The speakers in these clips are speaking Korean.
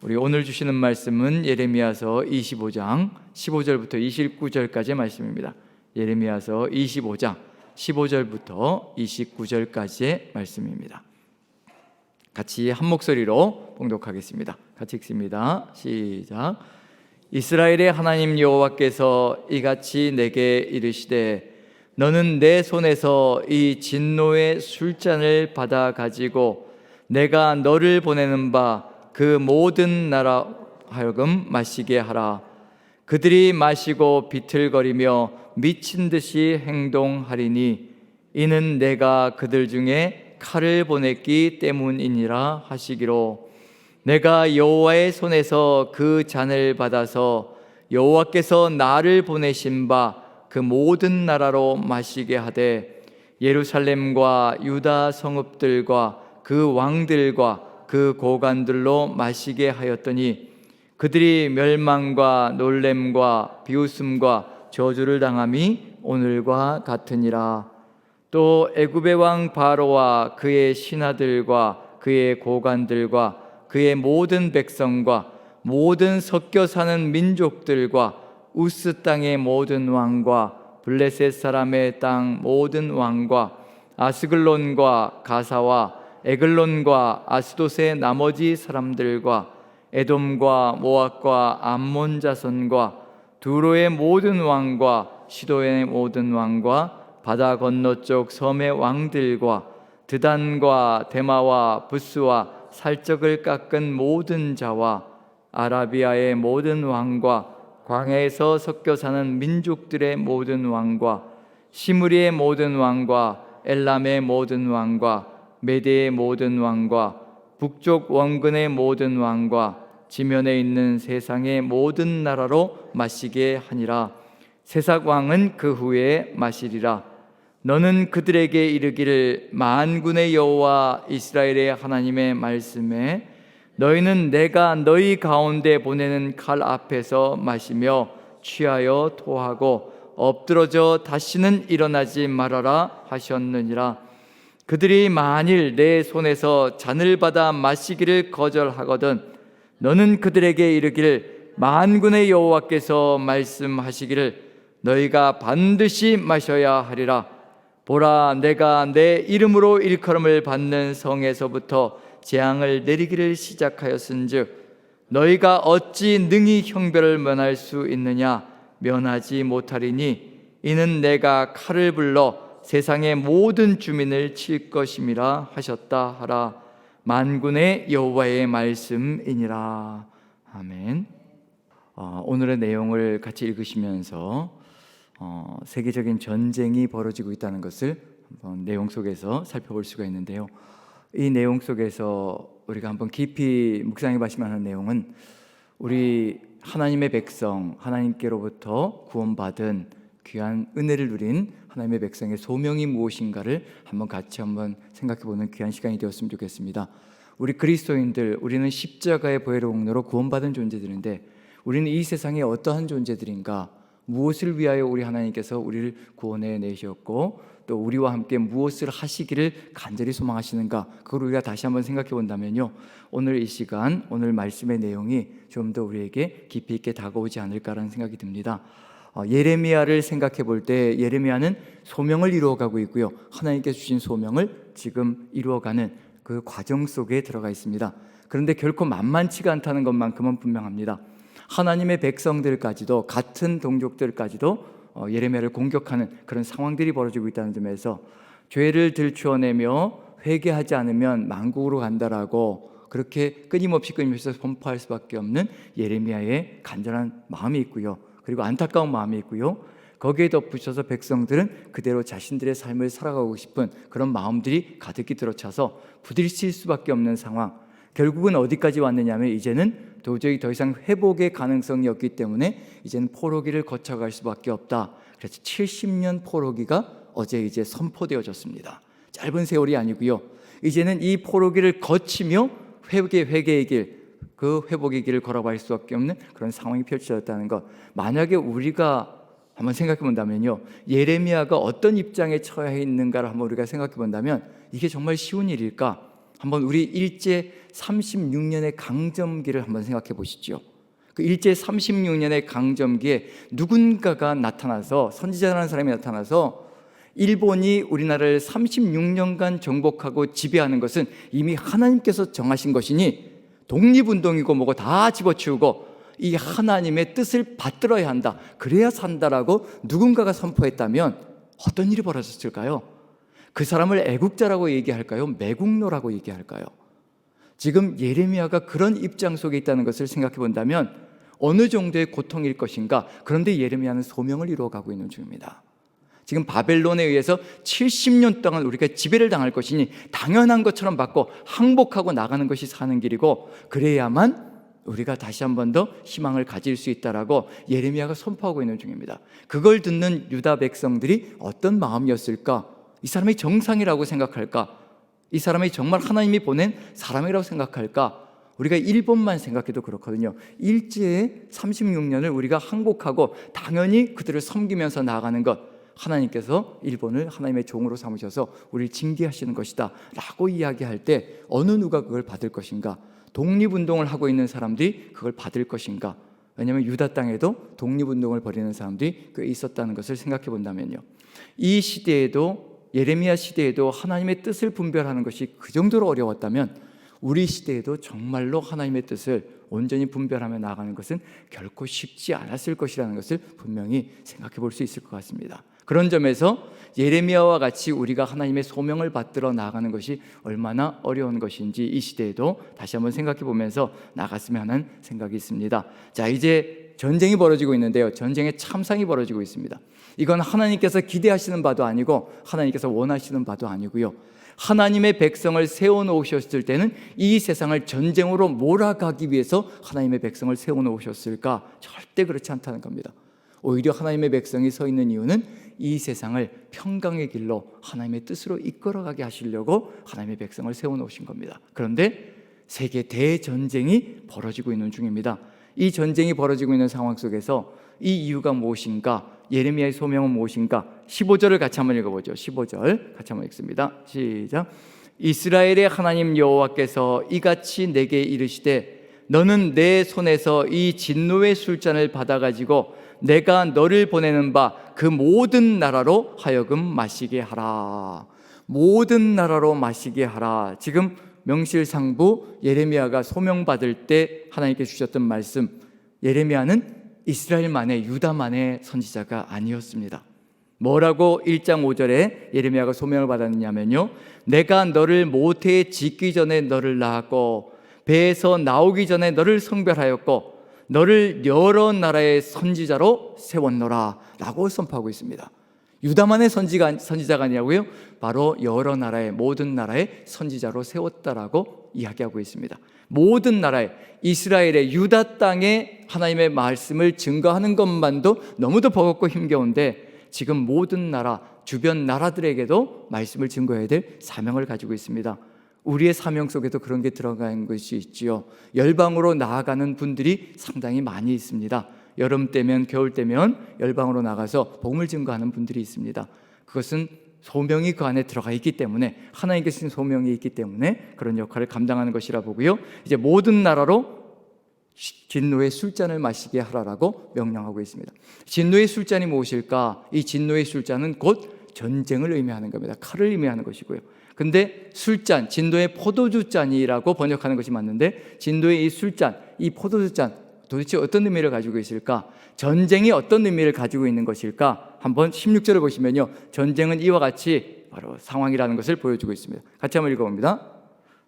우리 오늘 주시는 말씀은 예레미야서 25장 15절부터 29절까지의 말씀입니다. 예레미야서 25장 15절부터 29절까지의 말씀입니다. 같이 한 목소리로 봉독하겠습니다. 같이 읽습니다. 시작. 이스라엘의 하나님 여호와께서 이같이 내게 이르시되 너는 내 손에서 이 진노의 술잔을 받아 가지고 내가 너를 보내는 바 그 모든 나라 하여금 마시게 하라. 그들이 마시고 비틀거리며 미친 듯이 행동하리니 이는 내가 그들 중에 칼을 보냈기 때문이니라 하시기로, 내가 여호와의 손에서 그 잔을 받아서 여호와께서 나를 보내신 바 그 모든 나라로 마시게 하되 예루살렘과 유다 성읍들과 그 왕들과 그 고관들로 마시게 하였더니 그들이 멸망과 놀램과 비웃음과 저주를 당함이 오늘과 같으니라. 또 애굽의 왕 바로와 그의 신하들과 그의 고관들과 그의 모든 백성과 모든 섞여 사는 민족들과 우스 땅의 모든 왕과 블레셋 사람의 땅 모든 왕과 아스글론과 가사와 에글론과 아스돗의 나머지 사람들과 에돔과 모압과 암몬 자손과 두로의 모든 왕과 시도의 모든 왕과 바다 건너쪽 섬의 왕들과 드단과 데마와 부스와 살적을 깎은 모든 자와 아라비아의 모든 왕과 광야에서 섞여 사는 민족들의 모든 왕과 시므리의 모든 왕과 엘람의 모든 왕과 메대의 모든 왕과 북쪽 원근의 모든 왕과 지면에 있는 세상의 모든 나라로 마시게 하니라. 세상 왕은 그 후에 마시리라. 너는 그들에게 이르기를 만군의 여호와 이스라엘의 하나님의 말씀에 너희는 내가 너희 가운데 보내는 칼 앞에서 마시며 취하여 토하고 엎드러져 다시는 일어나지 말아라 하셨느니라. 그들이 만일 내 손에서 잔을 받아 마시기를 거절하거든 너는 그들에게 이르기를 만군의 여호와께서 말씀하시기를 너희가 반드시 마셔야 하리라. 보라, 내가 내 이름으로 일컬음을 받는 성에서부터 재앙을 내리기를 시작하였은즉 너희가 어찌 능히 형벌을 면할 수 있느냐? 면하지 못하리니 이는 내가 칼을 불러 세상의 모든 주민을 칠 것임이라 하셨다 하라. 만군의 여호와의 말씀이니라. 아멘. 오늘의 내용을 같이 읽으시면서 세계적인 전쟁이 벌어지고 있다는 것을 한번 내용 속에서 살펴볼 수가 있는데요. 이 내용 속에서 우리가 한번 깊이 묵상해 보시면 하는 내용은 우리 하나님의 백성, 하나님께로부터 구원받은 귀한 은혜를 누린 하나님의 백성의 소명이 무엇인가를 같이 생각해 보는 귀한 시간이 되었으면 좋겠습니다. 우리 그리스도인들, 우리는 십자가의 보혈의 공로로 구원받은 존재들인데 우리는 이 세상에 어떠한 존재들인가? 무엇을 위하여 우리 하나님께서 우리를 구원해 내셨고 또 우리와 함께 무엇을 하시기를 간절히 소망하시는가? 그걸 우리가 다시 한번 생각해 본다면요, 오늘 이 시간, 오늘 말씀의 내용이 좀 더 우리에게 깊이 있게 다가오지 않을까라는 생각이 듭니다. 예레미야를 생각해 볼 때 예레미야는 소명을 이루어가고 있고요, 하나님께서 주신 소명을 지금 이루어가는 그 과정 속에 들어가 있습니다. 그런데 결코 만만치가 않다는 것만큼은 분명합니다. 하나님의 백성들까지도, 같은 동족들까지도 예레미야를 공격하는 그런 상황들이 벌어지고 있다는 점에서 죄를 들추어내며 회개하지 않으면 만국으로 간다라고 그렇게 끊임없이 선포할 수밖에 없는 예레미야의 간절한 마음이 있고요, 그리고 안타까운 마음이 있고요, 거기에 덧붙여서 백성들은 그대로 자신들의 삶을 살아가고 싶은 그런 마음들이 가득히 들어차서 부딪힐 수밖에 없는 상황. 결국은 어디까지 왔느냐면 이제는 도저히 더 이상 회복의 가능성이 없기 때문에 이제는 포로기를 거쳐갈 수밖에 없다. 그래서 70년 포로기가 어제 이제 선포되어졌습니다. 짧은 세월이 아니고요, 이제는 이 포로기를 거치며 회개의 길, 그 회복의 길을 걸어갈 수밖에 없는 그런 상황이 펼쳐졌다는 것. 만약에 우리가 한번 생각해 본다면요, 예레미야가 어떤 입장에 처해 있는가를 한번 우리가 생각해 본다면 이게 정말 쉬운 일일까? 한번 우리 일제 36년의 강점기를 한번 생각해 보시죠. 그 일제 36년의 강점기에 누군가가 나타나서, 선지자라는 사람이 나타나서 일본이 우리나라를 36년간 정복하고 지배하는 것은 이미 하나님께서 정하신 것이니 독립운동이고 뭐고 다 집어치우고 이 하나님의 뜻을 받들어야 한다, 그래야 산다라고 누군가가 선포했다면 어떤 일이 벌어졌을까요? 그 사람을 애국자라고 얘기할까요? 매국노라고 얘기할까요? 지금 예레미야가 그런 입장 속에 있다는 것을 생각해 본다면 어느 정도의 고통일 것인가. 그런데 예레미야는 소명을 이루어가고 있는 중입니다. 지금 바벨론에 의해서 70년 동안 우리가 지배를 당할 것이니 당연한 것처럼 받고 항복하고 나가는 것이 사는 길이고, 그래야만 우리가 다시 한 번 더 희망을 가질 수 있다라고 예레미야가 선포하고 있는 중입니다. 그걸 듣는 유다 백성들이 어떤 마음이었을까? 이 사람이 정상이라고 생각할까? 이 사람이 정말 하나님이 보낸 사람이라고 생각할까? 우리가 일본만 생각해도 그렇거든요. 일제의 36년을 우리가 항복하고 당연히 그들을 섬기면서 나아가는 것, 하나님께서 일본을 하나님의 종으로 삼으셔서 우리를 징계하시는 것이다 라고 이야기할 때 어느 누가 그걸 받을 것인가? 독립운동을 하고 있는 사람들이 그걸 받을 것인가? 왜냐하면 유다 땅에도 독립운동을 벌이는 사람들이 꽤 있었다는 것을 생각해 본다면요, 이 시대에도, 예레미야 시대에도 하나님의 뜻을 분별하는 것이 그 정도로 어려웠다면 우리 시대에도 정말로 하나님의 뜻을 온전히 분별하며 나아가는 것은 결코 쉽지 않았을 것이라는 것을 분명히 생각해 볼 수 있을 것 같습니다. 그런 점에서 예레미야와 같이 우리가 하나님의 소명을 받들어 나아가는 것이 얼마나 어려운 것인지 이 시대에도 다시 한번 생각해 보면서 나갔으면 하는 생각이 있습니다. 자, 이제 전쟁이 벌어지고 있는데요, 전쟁의 참상이 벌어지고 있습니다. 이건 하나님께서 기대하시는 바도 아니고 하나님께서 원하시는 바도 아니고요, 하나님의 백성을 세워놓으셨을 때는 이 세상을 전쟁으로 몰아가기 위해서 하나님의 백성을 세워놓으셨을까? 절대 그렇지 않다는 겁니다. 오히려 하나님의 백성이 서 있는 이유는 이 세상을 평강의 길로 하나님의 뜻으로 이끌어가게 하시려고 하나님의 백성을 세워놓으신 겁니다. 그런데 세계 대전쟁이 벌어지고 있는 중입니다. 이 전쟁이 벌어지고 있는 상황 속에서 이 이유가 무엇인가? 예레미야의 소명은 무엇인가? 15절을 같이 한번 읽어보죠. 15절 같이 한번 읽습니다. 시작. 이스라엘의 하나님 여호와께서 이같이 내게 이르시되 너는 내 손에서 이 진노의 술잔을 받아가지고 내가 너를 보내는 바 그 모든 나라로 하여금 마시게 하라. 모든 나라로 마시게 하라. 지금 명실상부 예레미야가 소명받을 때 하나님께 주셨던 말씀, 예레미야는 이스라엘만의, 유다만의 선지자가 아니었습니다. 뭐라고 1장 5절에 예레미야가 소명을 받았느냐면요, 내가 너를 모태에 짓기 전에 너를 낳았고 배에서 나오기 전에 너를 성별하였고 너를 여러 나라의 선지자로 세웠노라 라고 선포하고 있습니다. 유다만의 선지자가 아니라고요, 바로 여러 나라의, 모든 나라의 선지자로 세웠다라고 이야기하고 있습니다. 모든 나라의, 이스라엘의 유다 땅에 하나님의 말씀을 증거하는 것만도 너무도 버겁고 힘겨운데 지금 모든 나라, 주변 나라들에게도 말씀을 증거해야 될 사명을 가지고 있습니다. 우리의 사명 속에도 그런 게 들어간 것이 있지요. 열방으로 나아가는 분들이 상당히 많이 있습니다. 여름 때면, 겨울 때면 열방으로 나가서 복음을 증거하는 분들이 있습니다. 그것은 소명이 그 안에 들어가 있기 때문에, 하나님께서 주신 소명이 있기 때문에 그런 역할을 감당하는 것이라 보고요, 이제 모든 나라로 진노의 술잔을 마시게 하라라고 명령하고 있습니다. 진노의 술잔이 무엇일까? 이 진노의 술잔은 곧 전쟁을 의미하는 겁니다. 칼을 의미하는 것이고요. 근데 술잔, 진노의 포도주잔이라고 번역하는 것이 맞는데, 진노의 이 술잔, 이 포도주잔 도대체 어떤 의미를 가지고 있을까? 전쟁이 어떤 의미를 가지고 있는 것일까? 한번 16절을 보시면요, 전쟁은 이와 같이 바로 상황이라는 것을 보여주고 있습니다. 같이 한번 읽어봅니다.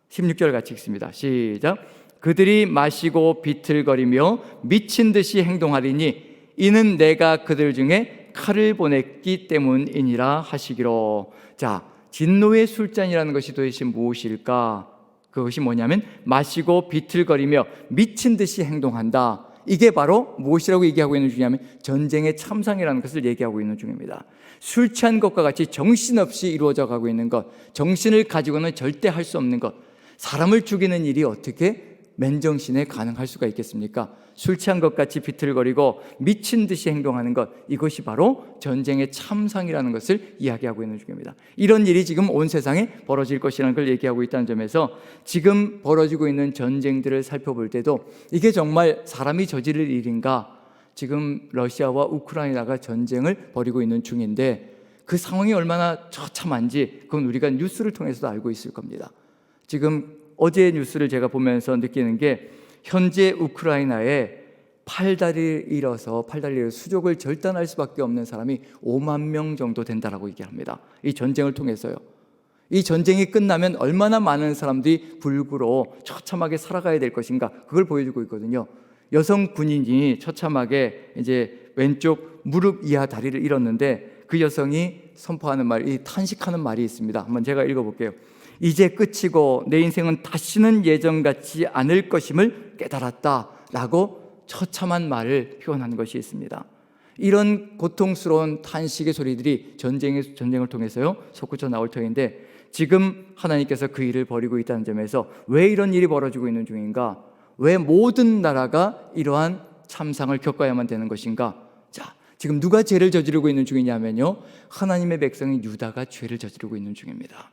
16절 같이 읽습니다. 시작. 그들이 마시고 비틀거리며 미친 듯이 행동하리니 이는 내가 그들 중에 칼을 보냈기 때문이니라 하시기로. 자, 진노의 술잔이라는 것이 도대체 무엇일까? 그것이 뭐냐면 마시고 비틀거리며 미친 듯이 행동한다. 이게 바로 무엇이라고 얘기하고 있는 중이냐면 전쟁의 참상이라는 것을 얘기하고 있는 중입니다. 술 취한 것과 같이 정신없이 이루어져 가고 있는 것, 정신을 가지고는 절대 할 수 없는 것, 사람을 죽이는 일이 어떻게 맨정신에 가능할 수가 있겠습니까? 술 취한 것 같이 비틀거리고 미친 듯이 행동하는 것, 이것이 바로 전쟁의 참상이라는 것을 이야기하고 있는 중입니다. 이런 일이 지금 온 세상에 벌어질 것이라는 걸 얘기하고 있다는 점에서 지금 벌어지고 있는 전쟁들을 살펴볼 때도 이게 정말 사람이 저지를 일인가? 지금 러시아와 우크라이나가 전쟁을 벌이고 있는 중인데 그 상황이 얼마나 처참한지 그건 우리가 뉴스를 통해서도 알고 있을 겁니다. 지금 어제 뉴스를 제가 보면서 느끼는 게 현재 우크라이나에 팔다리를 잃어서 수족을 절단할 수밖에 없는 사람이 5만 명 정도 된다라고 얘기합니다. 이 전쟁을 통해서요. 이 전쟁이 끝나면 얼마나 많은 사람들이 불구로 처참하게 살아가야 될 것인가, 그걸 보여주고 있거든요. 여성 군인이 처참하게 이제 왼쪽 무릎 이하 다리를 잃었는데 그 여성이 선포하는 말, 이 탄식하는 말이 있습니다. 한번 제가 읽어볼게요. 이제 끝이고 내 인생은 다시는 예전 같지 않을 것임을 깨달았다 라고 처참한 말을 표현하는 것이 있습니다. 이런 고통스러운 탄식의 소리들이 전쟁을 통해서요 솟구쳐 나올 터인데 지금 하나님께서 그 일을 벌이고 있다는 점에서 왜 이런 일이 벌어지고 있는 중인가? 왜 모든 나라가 이러한 참상을 겪어야만 되는 것인가? 자, 지금 누가 죄를 저지르고 있는 중이냐면요, 하나님의 백성인 유다가 죄를 저지르고 있는 중입니다.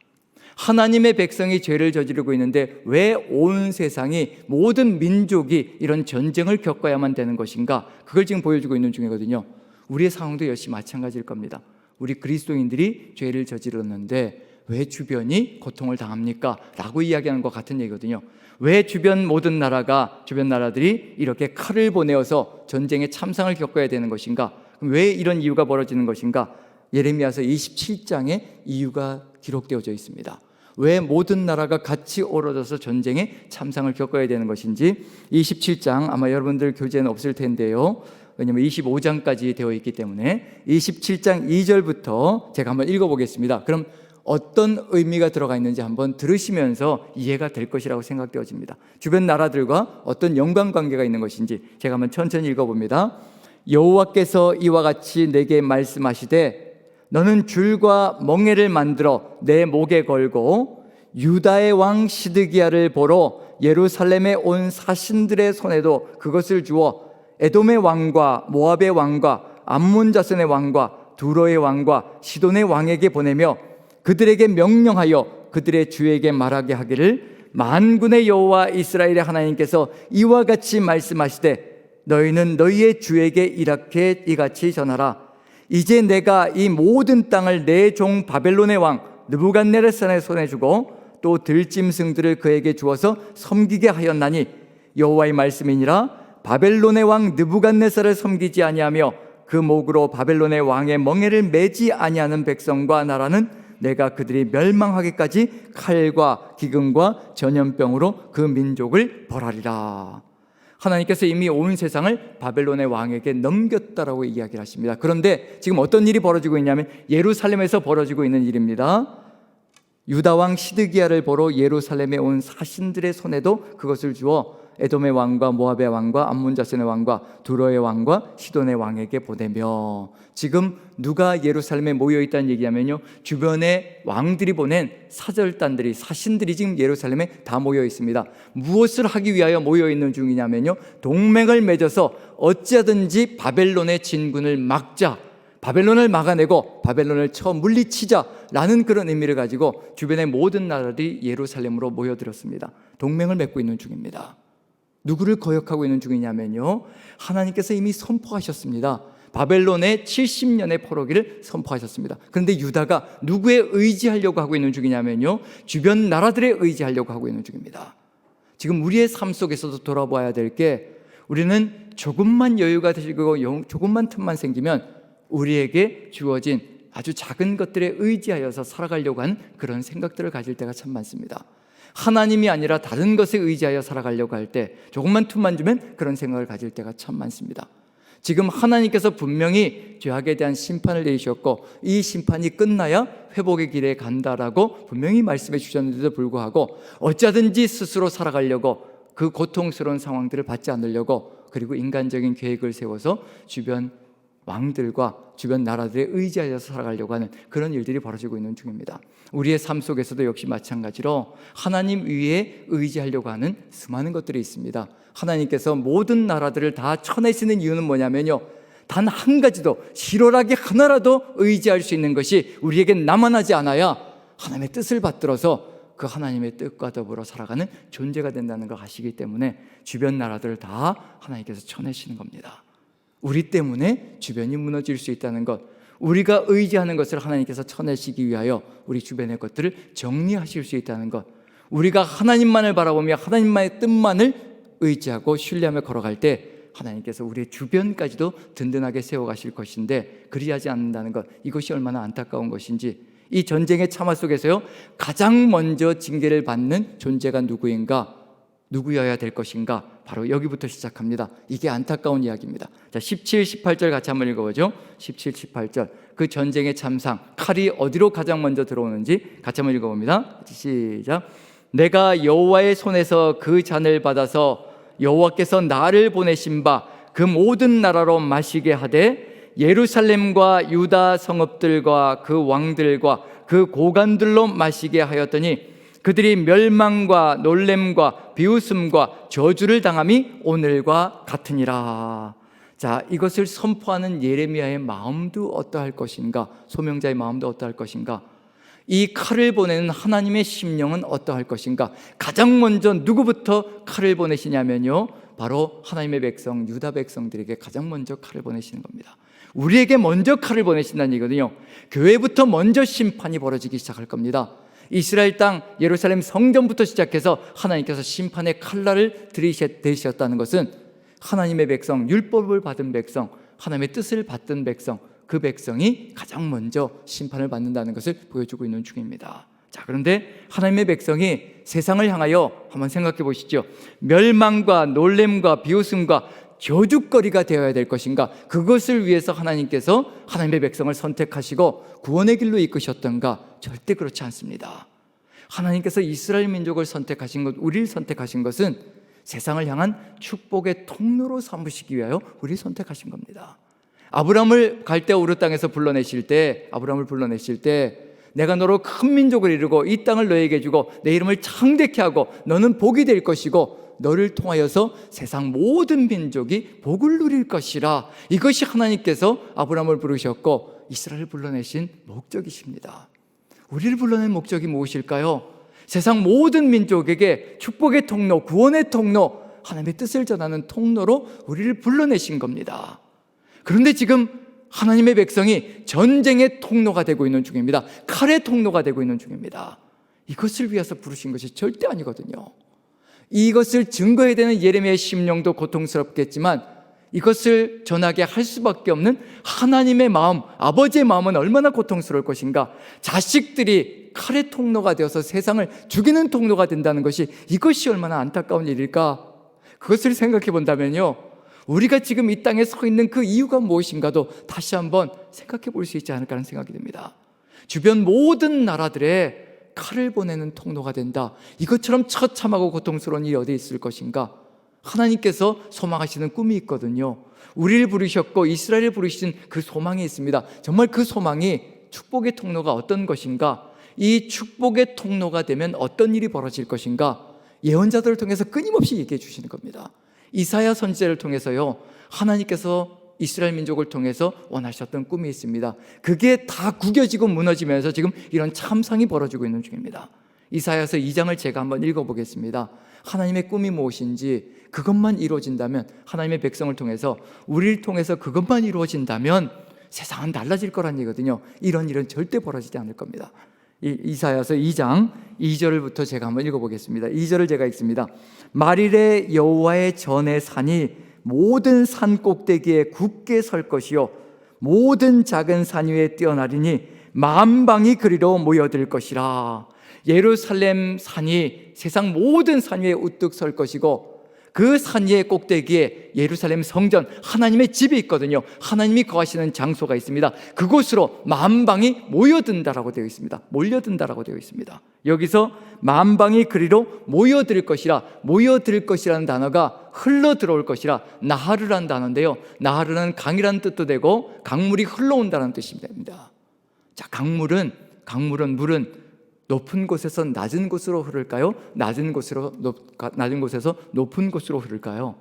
하나님의 백성이 죄를 저지르고 있는데 왜 온 세상이, 모든 민족이 이런 전쟁을 겪어야만 되는 것인가? 그걸 지금 보여주고 있는 중이거든요. 우리의 상황도 역시 마찬가지일 겁니다. 우리 그리스도인들이 죄를 저질렀는데 왜 주변이 고통을 당합니까? 라고 이야기하는 것 같은 얘기거든요. 왜 주변 나라들이 이렇게 칼을 보내어서 전쟁의 참상을 겪어야 되는 것인가? 그럼 왜 이런 이유가 벌어지는 것인가? 예레미야서 27장에 이유가 기록되어져 있습니다. 왜 모든 나라가 같이 어우러져서 전쟁의 참상을 겪어야 되는 것인지 27장, 아마 여러분들 교재는 없을 텐데요, 왜냐하면 25장까지 되어 있기 때문에 27장 2절부터 제가 한번 읽어보겠습니다. 그럼 어떤 의미가 들어가 있는지 한번 들으시면서 이해가 될 것이라고 생각되어집니다. 주변 나라들과 어떤 연관관계가 있는 것인지 제가 한번 천천히 읽어봅니다. 여호와께서 이와 같이 내게 말씀하시되 너는 줄과 멍에를 만들어 내 목에 걸고 유다의 왕 시드기야를 보러 예루살렘에 온 사신들의 손에도 그것을 주어 에돔의 왕과 모압의 왕과 암몬 자손의 왕과 두로의 왕과 시돈의 왕에게 보내며 그들에게 명령하여 그들의 주에게 말하게 하기를 만군의 여호와 이스라엘의 하나님께서 이와 같이 말씀하시되 너희는 너희의 주에게 이렇게 이같이 전하라. 이제 내가 이 모든 땅을 내 종 바벨론의 왕 느부갓네살의 손에 주고 또 들짐승들을 그에게 주어서 섬기게 하였나니 여호와의 말씀이니라. 바벨론의 왕 느부갓네살을 섬기지 아니하며 그 목으로 바벨론의 왕의 멍에를 매지 아니하는 백성과 나라는 내가 그들이 멸망하기까지 칼과 기근과 전염병으로 그 민족을 벌하리라. 하나님께서 이미 온 세상을 바벨론의 왕에게 넘겼다라고 이야기를 하십니다. 그런데 지금 어떤 일이 벌어지고 있냐면 예루살렘에서 벌어지고 있는 일입니다. 유다 왕 시드기야를 보러 예루살렘에 온 사신들의 손에도 그것을 주어 에돔의 왕과 모압의 왕과 암몬 자손의 왕과 두로의 왕과 시돈의 왕에게 보내며, 지금 누가 예루살렘에 모여 있다는 얘기하면요, 주변에 왕들이 보낸 사절단들이, 사신들이 지금 예루살렘에 다 모여 있습니다. 무엇을 하기 위하여 모여 있는 중이냐면요, 동맹을 맺어서 어찌하든지 바벨론의 진군을 막자, 바벨론을 막아내고 바벨론을 쳐 물리치자라는 그런 의미를 가지고 주변의 모든 나라들이 예루살렘으로 모여들었습니다. 동맹을 맺고 있는 중입니다. 누구를 거역하고 있는 중이냐면요, 하나님께서 이미 선포하셨습니다. 바벨론의 70년의 포로기를 선포하셨습니다. 그런데 유다가 누구에 의지하려고 하고 있는 중이냐면요, 주변 나라들에 의지하려고 하고 있는 중입니다. 지금 우리의 삶 속에서도 돌아봐야 될 게, 우리는 조금만 여유가 되시고 조금만 틈만 생기면 우리에게 주어진 아주 작은 것들에 의지하여서 살아가려고 하는 그런 생각들을 가질 때가 참 많습니다. 하나님이 아니라 다른 것에 의지하여 살아가려고 할 때 조금만 틈만 주면 그런 생각을 가질 때가 참 많습니다. 지금 하나님께서 분명히 죄악에 대한 심판을 내리셨고 이 심판이 끝나야 회복의 길에 간다라고 분명히 말씀해 주셨는데도 불구하고 어쩌든지 스스로 살아가려고, 그 고통스러운 상황들을 받지 않으려고, 그리고 인간적인 계획을 세워서 주변 왕들과 주변 나라들에 의지하여서 살아가려고 하는 그런 일들이 벌어지고 있는 중입니다. 우리의 삶 속에서도 역시 마찬가지로 하나님 위에 의지하려고 하는 수많은 것들이 있습니다. 하나님께서 모든 나라들을 다 쳐내시는 이유는 뭐냐면요, 단 한 가지도, 실오라기 하나라도 의지할 수 있는 것이 우리에게 남아나지 않아야 하나님의 뜻을 받들어서 그 하나님의 뜻과 더불어 살아가는 존재가 된다는 걸 아시기 때문에 주변 나라들을 다 하나님께서 쳐내시는 겁니다. 우리 때문에 주변이 무너질 수 있다는 것, 우리가 의지하는 것을 하나님께서 쳐내시기 위하여 우리 주변의 것들을 정리하실 수 있다는 것, 우리가 하나님만을 바라보며 하나님만의 뜻만을 의지하고 신뢰하며 걸어갈 때 하나님께서 우리의 주변까지도 든든하게 세워가실 것인데 그리하지 않는다는 것, 이것이 얼마나 안타까운 것인지. 이 전쟁의 참화 속에서요, 가장 먼저 징계를 받는 존재가 누구여야 될 것인가? 바로 여기부터 시작합니다. 이게 안타까운 이야기입니다. 자, 17, 18절 같이 한번 읽어보죠. 17, 18절. 그 전쟁의 참상, 칼이 어디로 가장 먼저 들어오는지 같이 한번 읽어봅니다. 시작. 내가 여호와의 손에서 그 잔을 받아서 여호와께서 나를 보내신 바 그 모든 나라로 마시게 하되 예루살렘과 유다 성읍들과 그 왕들과 그 고관들로 마시게 하였더니 그들이 멸망과 놀램과 비웃음과 저주를 당함이 오늘과 같으니라. 자, 이것을 선포하는 예레미야의 마음도 어떠할 것인가? 소명자의 마음도 어떠할 것인가? 이 칼을 보내는 하나님의 심령은 어떠할 것인가? 가장 먼저 누구부터 칼을 보내시냐면요, 바로 하나님의 백성, 유다 백성들에게 가장 먼저 칼을 보내시는 겁니다. 우리에게 먼저 칼을 보내신다는 얘기거든요. 교회부터 먼저 심판이 벌어지기 시작할 겁니다. 이스라엘 땅 예루살렘 성전부터 시작해서 하나님께서 심판의 칼날을 들이대셨다는 것은 하나님의 백성, 율법을 받은 백성, 하나님의 뜻을 받던 백성, 그 백성이 가장 먼저 심판을 받는다는 것을 보여주고 있는 중입니다. 자, 그런데 하나님의 백성이 세상을 향하여 한번 생각해 보시죠. 멸망과 놀램과 비웃음과 저주거리가 되어야 될 것인가? 그것을 위해서 하나님께서 하나님의 백성을 선택하시고 구원의 길로 이끄셨던가? 절대 그렇지 않습니다. 하나님께서 이스라엘 민족을 선택하신 것, 우리를 선택하신 것은 세상을 향한 축복의 통로로 삼으시기 위하여 우리를 선택하신 겁니다. 아브라함을 갈대아 우르 땅에서 불러내실 때, 아브라함을 불러내실 때 내가 너로 큰 민족을 이루고 이 땅을 너에게 주고 내 이름을 창대케 하고 너는 복이 될 것이고 너를 통하여서 세상 모든 민족이 복을 누릴 것이라. 이것이 하나님께서 아브라함을 부르셨고 이스라엘을 불러내신 목적이십니다. 우리를 불러낸 목적이 무엇일까요? 세상 모든 민족에게 축복의 통로, 구원의 통로, 하나님의 뜻을 전하는 통로로 우리를 불러내신 겁니다. 그런데 지금 하나님의 백성이 전쟁의 통로가 되고 있는 중입니다. 칼의 통로가 되고 있는 중입니다. 이것을 위해서 부르신 것이 절대 아니거든요. 이것을 증거해야 되는 예레미야의 심령도 고통스럽겠지만 이것을 전하게 할 수밖에 없는 하나님의 마음, 아버지의 마음은 얼마나 고통스러울 것인가. 자식들이 칼의 통로가 되어서 세상을 죽이는 통로가 된다는 것이, 이것이 얼마나 안타까운 일일까. 그것을 생각해 본다면요, 우리가 지금 이 땅에 서 있는 그 이유가 무엇인가도 다시 한번 생각해 볼 수 있지 않을까 하는 생각이 듭니다. 주변 모든 나라들에 칼을 보내는 통로가 된다. 이것처럼 처참하고 고통스러운 일이 어디 있을 것인가. 하나님께서 소망하시는 꿈이 있거든요. 우리를 부르셨고 이스라엘을 부르신 그 소망이 있습니다. 정말 그 소망이 축복의 통로가 어떤 것인가, 이 축복의 통로가 되면 어떤 일이 벌어질 것인가, 예언자들을 통해서 끊임없이 얘기해 주시는 겁니다. 이사야 선지자를 통해서요, 하나님께서 이스라엘 민족을 통해서 원하셨던 꿈이 있습니다. 그게 다 구겨지고 무너지면서 지금 이런 참상이 벌어지고 있는 중입니다. 이사야서 2장을 제가 한번 읽어보겠습니다. 하나님의 꿈이 무엇인지, 그것만 이루어진다면, 하나님의 백성을 통해서, 우리를 통해서 그것만 이루어진다면 세상은 달라질 거란 얘기거든요. 이런 일은 절대 벌어지지 않을 겁니다. 이사야서 2장 2절부터 제가 한번 읽어보겠습니다. 2절을 제가 읽습니다. 말일에 여호와의 전의 산이 모든 산 꼭대기에 굳게 설 것이요 모든 작은 산 위에 뛰어나리니 만방이 그리로 모여들 것이라. 예루살렘 산이 세상 모든 산 위에 우뚝 설 것이고 그 산 위의 꼭대기에 예루살렘 성전, 하나님의 집이 있거든요. 하나님이 거하시는 장소가 있습니다. 그곳으로 만방이 모여든다라고 되어 있습니다. 몰려든다라고 되어 있습니다. 여기서 만방이 그리로 모여들 것이라, 모여들 것이라는 단어가 흘러 들어올 것이라 나하르라는 단어인데요, 나하르는 강이라는 뜻도 되고 강물이 흘러온다는 뜻이 됩니다. 자, 물은 높은 곳에서 낮은 곳으로 흐를까요? 낮은 곳에서 높은 곳으로 흐를까요?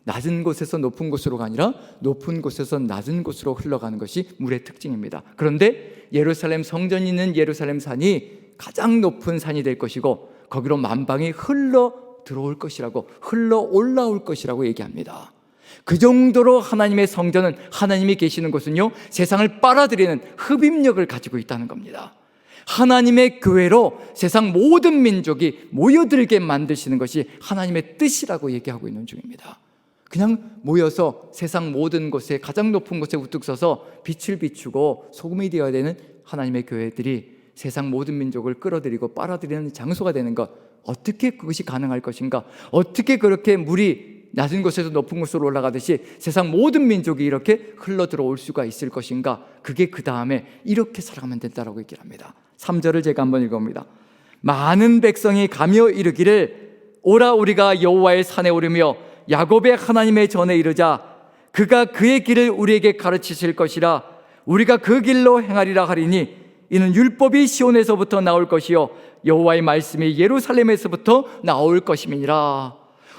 낮은 곳에서 높은 곳으로가 아니라 높은 곳에서 낮은 곳으로 흘러가는 것이 물의 특징입니다. 그런데 예루살렘 성전이 있는 예루살렘 산이 가장 높은 산이 될 것이고 거기로 만방이 흘러 들어올 것이라고, 흘러 올라올 것이라고 얘기합니다. 그 정도로 하나님의 성전은, 하나님이 계시는 곳은요, 세상을 빨아들이는 흡입력을 가지고 있다는 겁니다. 하나님의 교회로 세상 모든 민족이 모여들게 만드시는 것이 하나님의 뜻이라고 얘기하고 있는 중입니다. 그냥 모여서 세상 모든 곳에, 가장 높은 곳에 우뚝 서서 빛을 비추고 소금이 되어야 되는 하나님의 교회들이 세상 모든 민족을 끌어들이고 빨아들이는 장소가 되는 것, 어떻게 그것이 가능할 것인가? 어떻게 그렇게 물이 낮은 곳에서 높은 곳으로 올라가듯이 세상 모든 민족이 이렇게 흘러 들어올 수가 있을 것인가? 그게 그 다음에 이렇게 살아가면 된다라고 얘기를 합니다. 3절을 제가 한번 읽어봅니다. 많은 백성이 가며 이르기를 오라 우리가 여호와의 산에 오르며 야곱의 하나님의 전에 이르자 그가 그의 길을 우리에게 가르치실 것이라 우리가 그 길로 행하리라 하리니 이는 율법이 시온에서부터 나올 것이요 여호와의 말씀이 예루살렘에서부터 나올 것임이니라.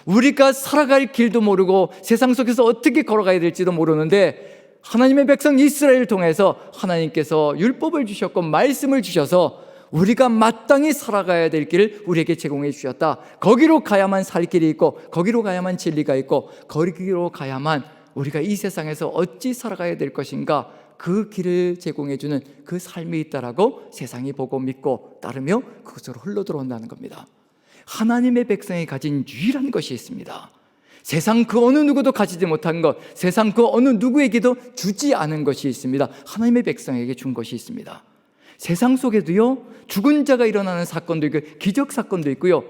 우리가 살아갈 길도 모르고 세상 속에서 어떻게 걸어가야 될지도 모르는데 하나님의 백성 이스라엘을 통해서 하나님께서 율법을 주셨고 말씀을 주셔서 우리가 마땅히 살아가야 될 길을 우리에게 제공해 주셨다. 거기로 가야만 살 길이 있고 거기로 가야만 진리가 있고 거기로 가야만 우리가 이 세상에서 어찌 살아가야 될 것인가, 그 길을 제공해 주는 그 삶이 있다라고 세상이 보고 믿고 따르며 그것으로 흘러 들어온다는 겁니다. 하나님의 백성이 가진 유일한 것이 있습니다. 세상 그 어느 누구도 가지지 못한 것, 세상 그 어느 누구에게도 주지 않은 것이 있습니다. 하나님의 백성에게 준 것이 있습니다. 세상 속에도요, 죽은 자가 일어나는 사건도 있고 기적 사건도 있고요,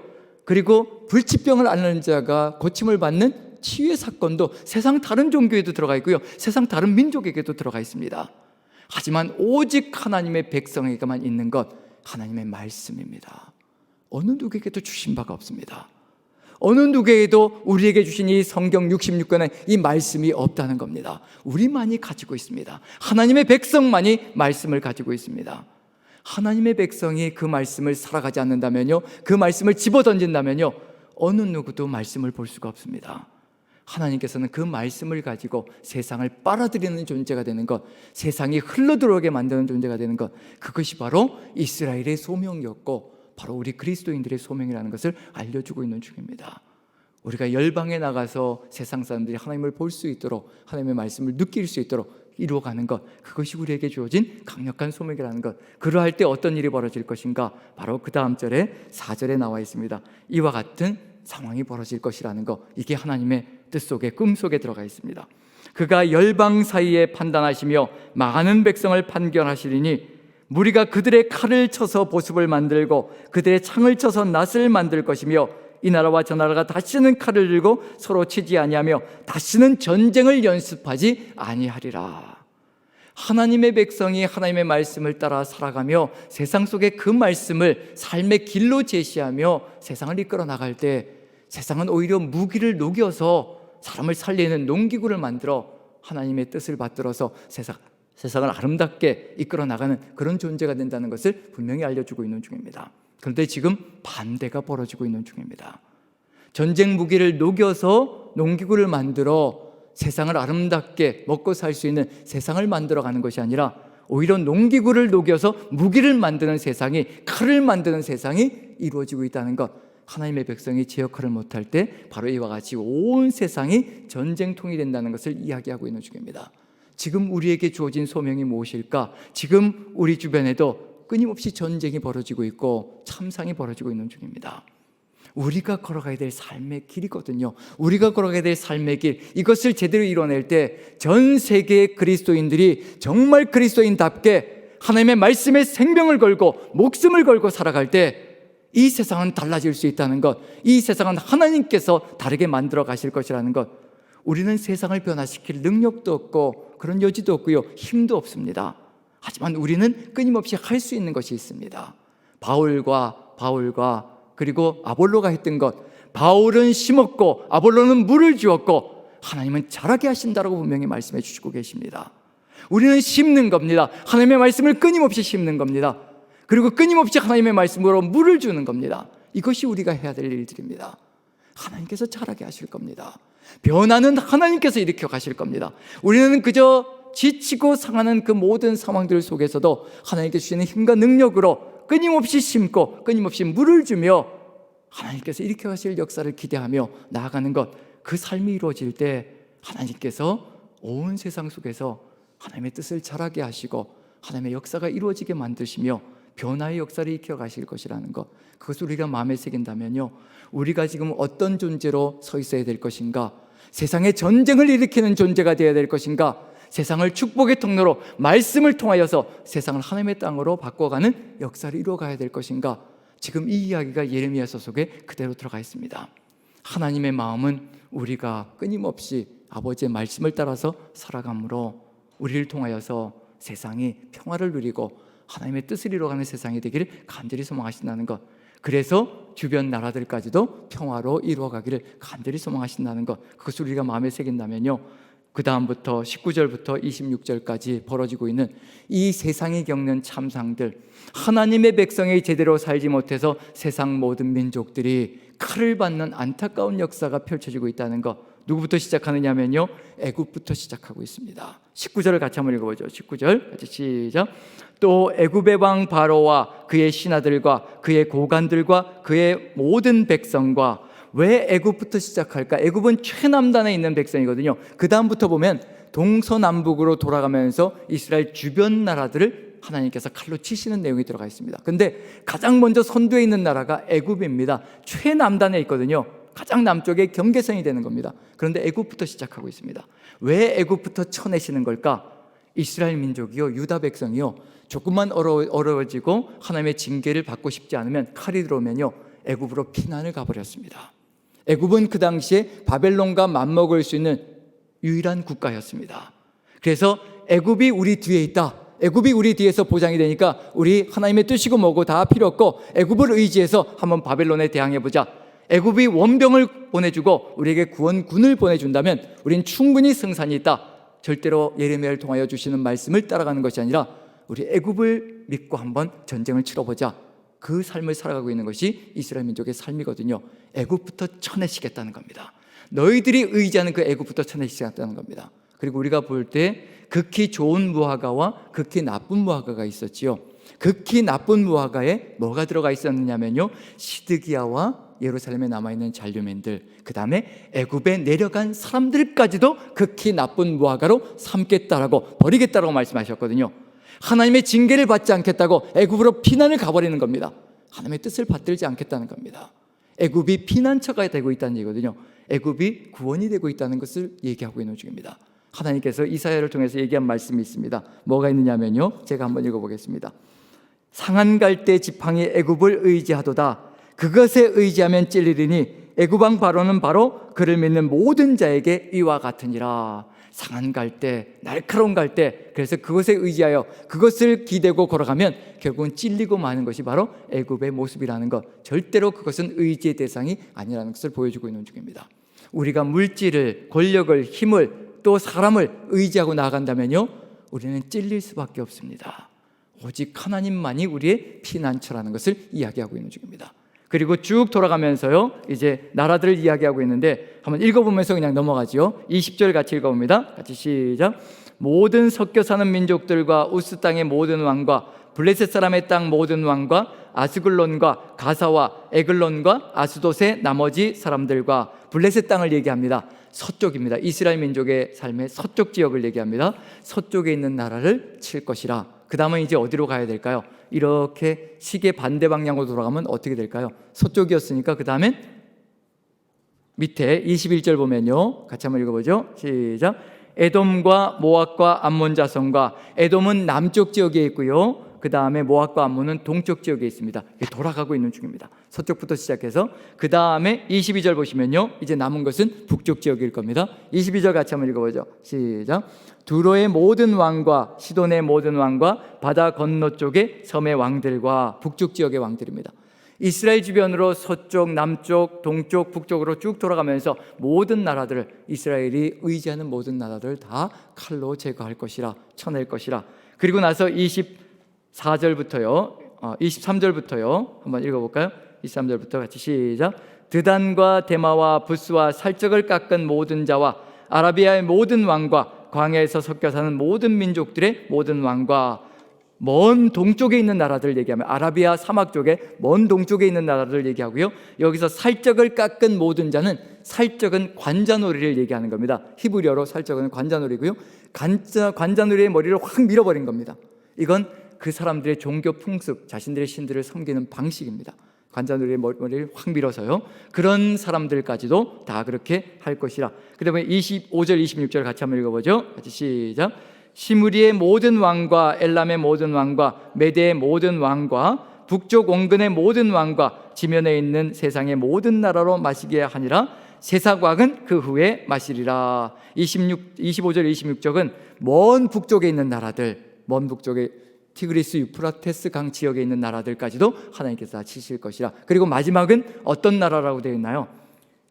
그리고 불치병을 앓는 자가 고침을 받는 치유의 사건도 세상 다른 종교에도 들어가 있고요, 세상 다른 민족에게도 들어가 있습니다. 하지만 오직 하나님의 백성에게만 있는 것, 하나님의 말씀입니다. 어느 누구에게도 주신 바가 없습니다. 어느 누구에게도 우리에게 주신 이 성경 66권에 이 말씀이 없다는 겁니다. 우리만이 가지고 있습니다. 하나님의 백성만이 말씀을 가지고 있습니다. 하나님의 백성이 그 말씀을 살아가지 않는다면요, 그 말씀을 집어던진다면요, 어느 누구도 말씀을 볼 수가 없습니다. 하나님께서는 그 말씀을 가지고 세상을 빨아들이는 존재가 되는 것, 세상이 흘러들어오게 만드는 존재가 되는 것, 그것이 바로 이스라엘의 소명이었고 바로 우리 그리스도인들의 소명이라는 것을 알려주고 있는 중입니다. 우리가 열방에 나가서 세상 사람들이 하나님을 볼 수 있도록, 하나님의 말씀을 느낄 수 있도록 이루어가는 것, 그것이 우리에게 주어진 강력한 소명이라는 것. 그러할 때 어떤 일이 벌어질 것인가? 바로 그 다음 절에 4절에 나와 있습니다. 이와 같은 상황이 벌어질 것이라는 것, 이게 하나님의 뜻 속에, 꿈 속에 들어가 있습니다. 그가 열방 사이에 판단하시며 많은 백성을 판결하시리니 무리가 그들의 칼을 쳐서 보습을 만들고 그들의 창을 쳐서 낫을 만들 것이며 이 나라와 저 나라가 다시는 칼을 들고 서로 치지 아니하며 다시는 전쟁을 연습하지 아니하리라. 하나님의 백성이 하나님의 말씀을 따라 살아가며 세상 속에 그 말씀을 삶의 길로 제시하며 세상을 이끌어 나갈 때 세상은 오히려 무기를 녹여서 사람을 살리는 농기구를 만들어 하나님의 뜻을 받들어서 세상을 아름답게 이끌어 나가는 그런 존재가 된다는 것을 분명히 알려주고 있는 중입니다. 그런데 지금 반대가 벌어지고 있는 중입니다. 전쟁 무기를 녹여서 농기구를 만들어 세상을 아름답게 먹고 살 수 있는 세상을 만들어가는 것이 아니라 오히려 농기구를 녹여서 무기를 만드는 세상이, 칼을 만드는 세상이 이루어지고 있다는 것. 하나님의 백성이 제 역할을 못할 때 바로 이와 같이 온 세상이 전쟁통이 된다는 것을 이야기하고 있는 중입니다. 지금 우리에게 주어진 소명이 무엇일까? 지금 우리 주변에도 끊임없이 전쟁이 벌어지고 있고 참상이 벌어지고 있는 중입니다. 우리가 걸어가야 될 삶의 길이거든요. 우리가 걸어가야 될 삶의 길, 이것을 제대로 이뤄낼 때 전 세계의 그리스도인들이 정말 그리스도인답게 하나님의 말씀에 생명을 걸고 목숨을 걸고 살아갈 때 이 세상은 달라질 수 있다는 것, 이 세상은 하나님께서 다르게 만들어 가실 것이라는 것, 우리는 세상을 변화시킬 능력도 없고 그런 여지도 없고요, 힘도 없습니다. 하지만 우리는 끊임없이 할 수 있는 것이 있습니다. 바울과 그리고 아볼로가 했던 것, 바울은 심었고 아볼로는 물을 주었고 하나님은 자라게 하신다라고 분명히 말씀해 주시고 계십니다. 우리는 심는 겁니다. 하나님의 말씀을 끊임없이 심는 겁니다. 그리고 끊임없이 하나님의 말씀으로 물을 주는 겁니다. 이것이 우리가 해야 될 일들입니다. 하나님께서 자라게 하실 겁니다. 변화는 하나님께서 일으켜 가실 겁니다. 우리는 그저 지치고 상하는 그 모든 상황들 속에서도 하나님께 주시는 힘과 능력으로 끊임없이 심고 끊임없이 물을 주며 하나님께서 일으켜 가실 역사를 기대하며 나아가는 것, 그 삶이 이루어질 때 하나님께서 온 세상 속에서 하나님의 뜻을 자라게 하시고 하나님의 역사가 이루어지게 만드시며 변화의 역사를 일으켜 가실 것이라는 것, 그것을 우리가 마음에 새긴다면요, 우리가 지금 어떤 존재로 서 있어야 될 것인가, 세상에 전쟁을 일으키는 존재가 되어야 될 것인가, 세상을 축복의 통로로 말씀을 통하여서 세상을 하나님의 땅으로 바꿔가는 역사를 이루어가야 될 것인가, 지금 이 이야기가 예레미야서 속에 그대로 들어가 있습니다. 하나님의 마음은 우리가 끊임없이 아버지의 말씀을 따라서 살아감으로 우리를 통하여서 세상이 평화를 누리고 하나님의 뜻을 이루어가는 세상이 되기를 간절히 소망하신다는 것, 그래서 주변 나라들까지도 평화로 이루어가기를 간절히 소망하신다는 것, 그것을 우리가 마음에 새긴다면요, 그 다음부터 19절부터 26절까지 벌어지고 있는 이 세상이 겪는 참상들, 하나님의 백성이 제대로 살지 못해서 세상 모든 민족들이 칼을 받는 안타까운 역사가 펼쳐지고 있다는 것, 누구부터 시작하느냐면요, 애굽부터 시작하고 있습니다. 19절을 같이 한번 읽어보죠. 19절 같이 시작. 또 애굽의 왕 바로와 그의 신하들과 그의 고관들과 그의 모든 백성과, 왜 애굽부터 시작할까? 애굽은 최남단에 있는 백성이거든요. 그 다음부터 보면 동서남북으로 돌아가면서 이스라엘 주변 나라들을 하나님께서 칼로 치시는 내용이 들어가 있습니다. 근데 가장 먼저 선두에 있는 나라가 애굽입니다. 최남단에 있거든요. 가장 남쪽에 경계선이 되는 겁니다. 그런데 애굽부터 시작하고 있습니다. 왜 애굽부터 쳐내시는 걸까? 이스라엘 민족이요, 유다 백성이요, 조금만 어려워지고 하나님의 징계를 받고 싶지 않으면, 칼이 들어오면요, 애굽으로 피난을 가버렸습니다. 애굽은 그 당시에 바벨론과 맞먹을 수 있는 유일한 국가였습니다. 그래서 애굽이 우리 뒤에 있다, 애굽이 우리 뒤에서 보장이 되니까 우리 하나님의 뜻이고 뭐고 다 필요 없고 애굽을 의지해서 한번 바벨론에 대항해보자. 애굽이 원병을 보내주고 우리에게 구원군을 보내준다면 우린 충분히 승산이 있다. 절대로 예레미야를 통하여 주시는 말씀을 따라가는 것이 아니라 우리 애굽을 믿고 한번 전쟁을 치러보자. 그 삶을 살아가고 있는 것이 이스라엘 민족의 삶이거든요. 애굽부터 쳐내시겠다는 겁니다. 너희들이 의지하는 그 애굽부터 쳐내시겠다는 겁니다. 그리고 우리가 볼 때 극히 좋은 무화과와 극히 나쁜 무화과가 있었지요. 극히 나쁜 무화과에 뭐가 들어가 있었느냐면요, 시드기야와 예루살렘에 남아있는 잔류민들, 그 다음에 애굽에 내려간 사람들까지도 극히 나쁜 무화과로 삼겠다라고, 버리겠다라고 말씀하셨거든요. 하나님의 징계를 받지 않겠다고 애굽으로 피난을 가버리는 겁니다. 하나님의 뜻을 받들지 않겠다는 겁니다. 애굽이 피난처가 되고 있다는 얘기거든요. 애굽이 구원이 되고 있다는 것을 얘기하고 있는 중입니다. 하나님께서 이사야를 통해서 얘기한 말씀이 있습니다. 뭐가 있느냐면요, 제가 한번 읽어보겠습니다. 상한 갈대 지팡이 애굽을 의지하도다. 그것에 의지하면 찔리리니 애굽 왕 바로는 바로 그를 믿는 모든 자에게 이와 같으니라. 상한 갈대, 날카로운 갈대, 그래서 그것에 의지하여 그것을 기대고 걸어가면 결국은 찔리고 마는 것이 바로 애굽의 모습이라는 것, 절대로 그것은 의지의 대상이 아니라는 것을 보여주고 있는 중입니다. 우리가 물질을, 권력을, 힘을, 또 사람을 의지하고 나아간다면요, 우리는 찔릴 수밖에 없습니다. 오직 하나님만이 우리의 피난처라는 것을 이야기하고 있는 중입니다. 그리고 쭉 돌아가면서요, 이제 나라들을 이야기하고 있는데 한번 읽어보면서 그냥 넘어가지요. 20절 같이 읽어봅니다. 같이 시작. 모든 섞여 사는 민족들과 우스 땅의 모든 왕과 블레셋 사람의 땅 모든 왕과 아스글론과 가사와 에글론과 아스돗의 나머지 사람들과, 블레셋 땅을 얘기합니다. 서쪽입니다. 이스라엘 민족의 삶의 서쪽 지역을 얘기합니다. 서쪽에 있는 나라를 칠 것이라. 그 다음은 이제 어디로 가야 될까요? 이렇게 시계 반대 방향으로 돌아가면 어떻게 될까요? 서쪽이었으니까 그 다음엔 밑에 21절 보면요, 같이 한번 읽어보죠. 시작. 에돔과 모압과 암몬 자손과, 에돔은 남쪽 지역에 있고요, 그 그 다음에 모압과 암몬은 동쪽 지역에 있습니다. 돌아가고 있는 중입니다. 서쪽부터 시작해서 그 다음에 22절 보시면요, 이제 남은 것은 북쪽 지역일 겁니다. 22절 같이 한번 읽어보죠. 시작. 두로의 모든 왕과 시돈의 모든 왕과 바다 건너쪽의 섬의 왕들과 북쪽 지역의 왕들입니다. 이스라엘 주변으로 서쪽, 남쪽, 동쪽, 북쪽으로 쭉 돌아가면서 모든 나라들을, 이스라엘이 의지하는 모든 나라들을 다 칼로 제거할 것이라, 쳐낼 것이라. 그리고 나서 24절부터요 23절부터요 한번 읽어볼까요? 23절부터 같이 시작. 드단과 데마와 부스와 살적을 깎은 모든 자와 아라비아의 모든 왕과 광야에서 섞여 사는 모든 민족들의 모든 왕과 먼 동쪽에 있는 나라들을 얘기하면 아라비아 사막 쪽에 먼 동쪽에 있는 나라들을 얘기하고요, 여기서 살적을 깎은 모든 자는, 살적은 관자놀이를 얘기하는 겁니다. 히브리어로 살적은 관자놀이고요, 관자놀이의 머리를 확 밀어버린 겁니다. 이건 그 사람들의 종교 풍습, 자신들의 신들을 섬기는 방식입니다. 관자놀이의 머리를 확 밀어서요, 그런 사람들까지도 다 그렇게 할 것이라. 그 다음에 25절 26절 같이 한번 읽어보죠. 같이 시작. 시므리의 모든 왕과 엘람의 모든 왕과 메대의 모든 왕과 북쪽 원근의 모든 왕과 지면에 있는 세상의 모든 나라로 마시게 하니라. 세삭왕은 그 후에 마시리라. 25절 26절은 먼 북쪽에 있는 나라들, 먼 북쪽에 티그리스 유프라테스 강 지역에 있는 나라들까지도 하나님께서 다 치실 것이라. 그리고 마지막은 어떤 나라라고 되어 있나요?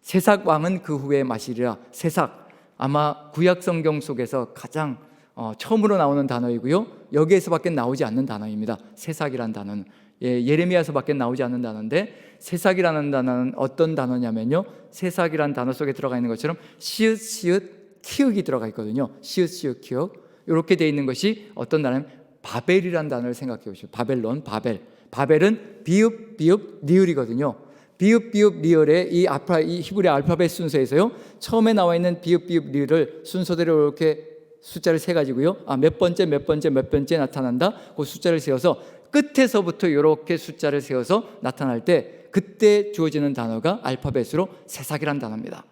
세삭왕은 그 후에 마시리라. 세삭, 아마 구약 성경 속에서 가장 처음으로 나오는 단어이고요, 여기에서밖에 나오지 않는 단어입니다. 세삭이라는 단어는 예레미야서밖에 나오지 않는 단어인데, 세삭이라는 단어는 어떤 단어냐면요, 세삭이라는 단어 속에 들어가 있는 것처럼 시읒 시읒 키읔이 들어가 있거든요. 시읒 시읒 키읔, 이렇게 되어 있는 것이 어떤 단어냐면 바벨이라는 단어를 생각해 보시죠. 바벨론, 바벨은 비읍 비읍 리을이거든요. 비읍 비읍 리을의 이 히브리 알파벳 순서에서요, 처음에 나와 있는 비읍 비읍 리을을 순서대로 이렇게 숫자를 세 가지고요, 몇 번째 나타난다, 그 숫자를 세워서 끝에서부터 이렇게 숫자를 세워서 나타날 때 그때 주어지는 단어가 알파벳으로 세삭이라는 단어입니다.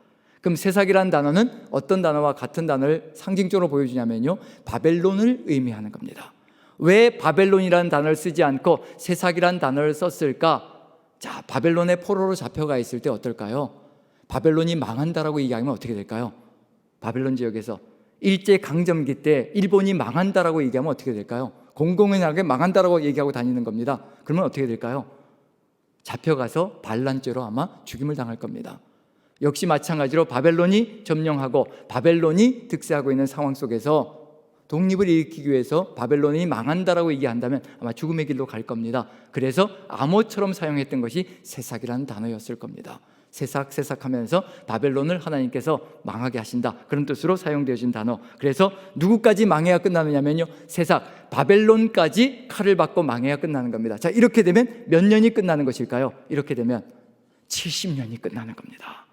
그럼 세삭이라는 단어는 어떤 단어와 같은 단어를 상징적으로 보여주냐면요, 바벨론을 의미하는 겁니다. 왜 바벨론이라는 단어를 쓰지 않고 세삭이라는 단어를 썼을까? 자, 바벨론의 포로로 잡혀가 있을 때 어떨까요? 바벨론이 망한다라고 얘기하면 어떻게 될까요? 바벨론 지역에서 일제강점기 때 일본이 망한다라고 얘기하면 어떻게 될까요? 공공연하게 망한다라고 얘기하고 다니는 겁니다. 그러면 어떻게 될까요? 잡혀가서 반란죄로 아마 죽임을 당할 겁니다. 역시 마찬가지로 바벨론이 점령하고 바벨론이 득세하고 있는 상황 속에서 독립을 일으키기 위해서 바벨론이 망한다라고 얘기한다면 아마 죽음의 길로 갈 겁니다. 그래서 암호처럼 사용했던 것이 세삭이라는 단어였을 겁니다. 세삭하면서 바벨론을 하나님께서 망하게 하신다, 그런 뜻으로 사용되어진 단어. 그래서 누구까지 망해야 끝나느냐면요, 세삭, 바벨론까지 칼을 받고 망해야 끝나는 겁니다. 자, 이렇게 되면 몇 년이 끝나는 것일까요? 이렇게 되면 70년이 끝나는 겁니다.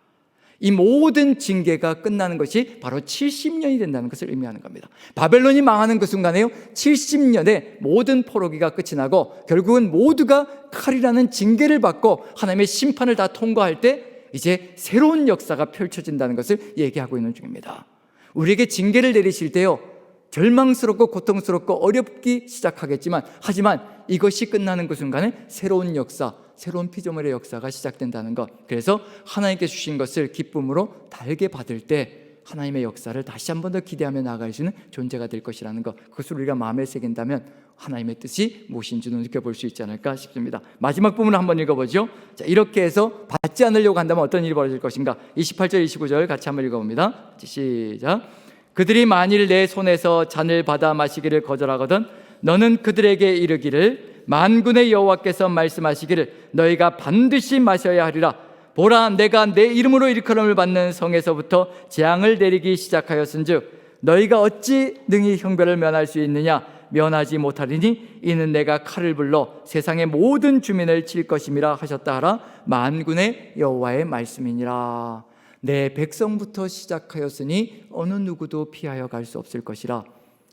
이 모든 징계가 끝나는 것이 바로 70년이 된다는 것을 의미하는 겁니다. 바벨론이 망하는 그 순간에요, 70년의 모든 포로기가 끝이 나고 결국은 모두가 칼이라는 징계를 받고 하나님의 심판을 다 통과할 때 이제 새로운 역사가 펼쳐진다는 것을 얘기하고 있는 중입니다. 우리에게 징계를 내리실 때요, 절망스럽고 고통스럽고 어렵기 시작하겠지만, 하지만 이것이 끝나는 그 순간에 새로운 역사, 새로운 피조물의 역사가 시작된다는 것. 그래서 하나님께 주신 것을 기쁨으로 달게 받을 때 하나님의 역사를 다시 한 번 더 기대하며 나아갈 수 있는 존재가 될 것이라는 것, 그것을 우리가 마음에 새긴다면 하나님의 뜻이 무엇인지도 느껴볼 수 있지 않을까 싶습니다. 마지막 부분을 한번 읽어보죠. 자, 이렇게 해서 받지 않으려고 한다면 어떤 일이 벌어질 것인가? 28절 29절 같이 한번 읽어봅니다. 시작. 그들이 만일 내 손에서 잔을 받아 마시기를 거절하거든 너는 그들에게 이르기를 만군의 여호와께서 말씀하시기를 너희가 반드시 마셔야 하리라. 보라, 내가 내 이름으로 일컬음을 받는 성에서부터 재앙을 내리기 시작하였은즉 너희가 어찌 능히 형벌을 면할 수 있느냐? 면하지 못하리니 이는 내가 칼을 불러 세상의 모든 주민을 칠 것임이라 하셨다 하라. 만군의 여호와의 말씀이니라. 내 백성부터 시작하였으니 어느 누구도 피하여 갈 수 없을 것이라.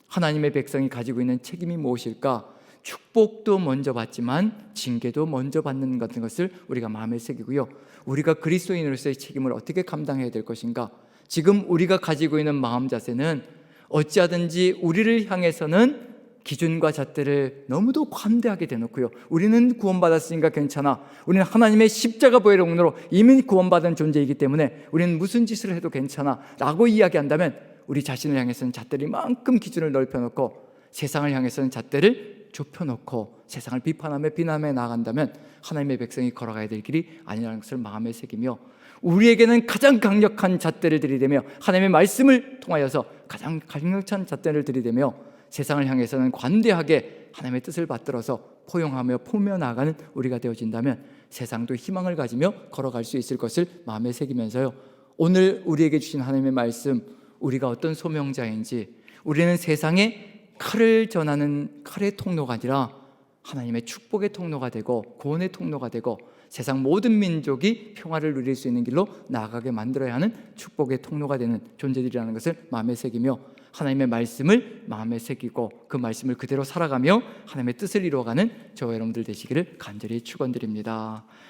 하나님의 백성이 가지고 있는 책임이 무엇일까? 축복도 먼저 받지만 징계도 먼저 받는 같은 것을 우리가 마음에 새기고요, 우리가 그리스도인으로서의 책임을 어떻게 감당해야 될 것인가? 지금 우리가 가지고 있는 마음 자세는 어찌하든지 우리를 향해서는 기준과 잣대를 너무도 관대하게 대놓고요, 우리는 구원받았으니까 괜찮아, 우리는 하나님의 십자가 보혈의 공로로 이미 구원받은 존재이기 때문에 우리는 무슨 짓을 해도 괜찮아 라고 이야기한다면, 우리 자신을 향해서는 잣대를 이만큼 기준을 넓혀놓고 세상을 향해서는 잣대를 좁혀놓고 세상을 비판하며 비난해 나간다면 하나님의 백성이 걸어가야 될 길이 아니라는 것을 마음에 새기며, 우리에게는 가장 강력한 잣대를 들이대며 하나님의 말씀을 통하여서 가장 강력한 잣대를 들이대며 세상을 향해서는 관대하게 하나님의 뜻을 받들어서 포용하며 포며 나가는 우리가 되어진다면 세상도 희망을 가지며 걸어갈 수 있을 것을 마음에 새기면서요, 오늘 우리에게 주신 하나님의 말씀, 우리가 어떤 소명자인지, 우리는 세상에 칼을 전하는 칼의 통로가 아니라 하나님의 축복의 통로가 되고 구원의 통로가 되고 세상 모든 민족이 평화를 누릴 수 있는 길로 나아가게 만들어야 하는 축복의 통로가 되는 존재들이라는 것을 마음에 새기며, 하나님의 말씀을 마음에 새기고 그 말씀을 그대로 살아가며 하나님의 뜻을 이루어가는 저와 여러분들 되시기를 간절히 축원드립니다.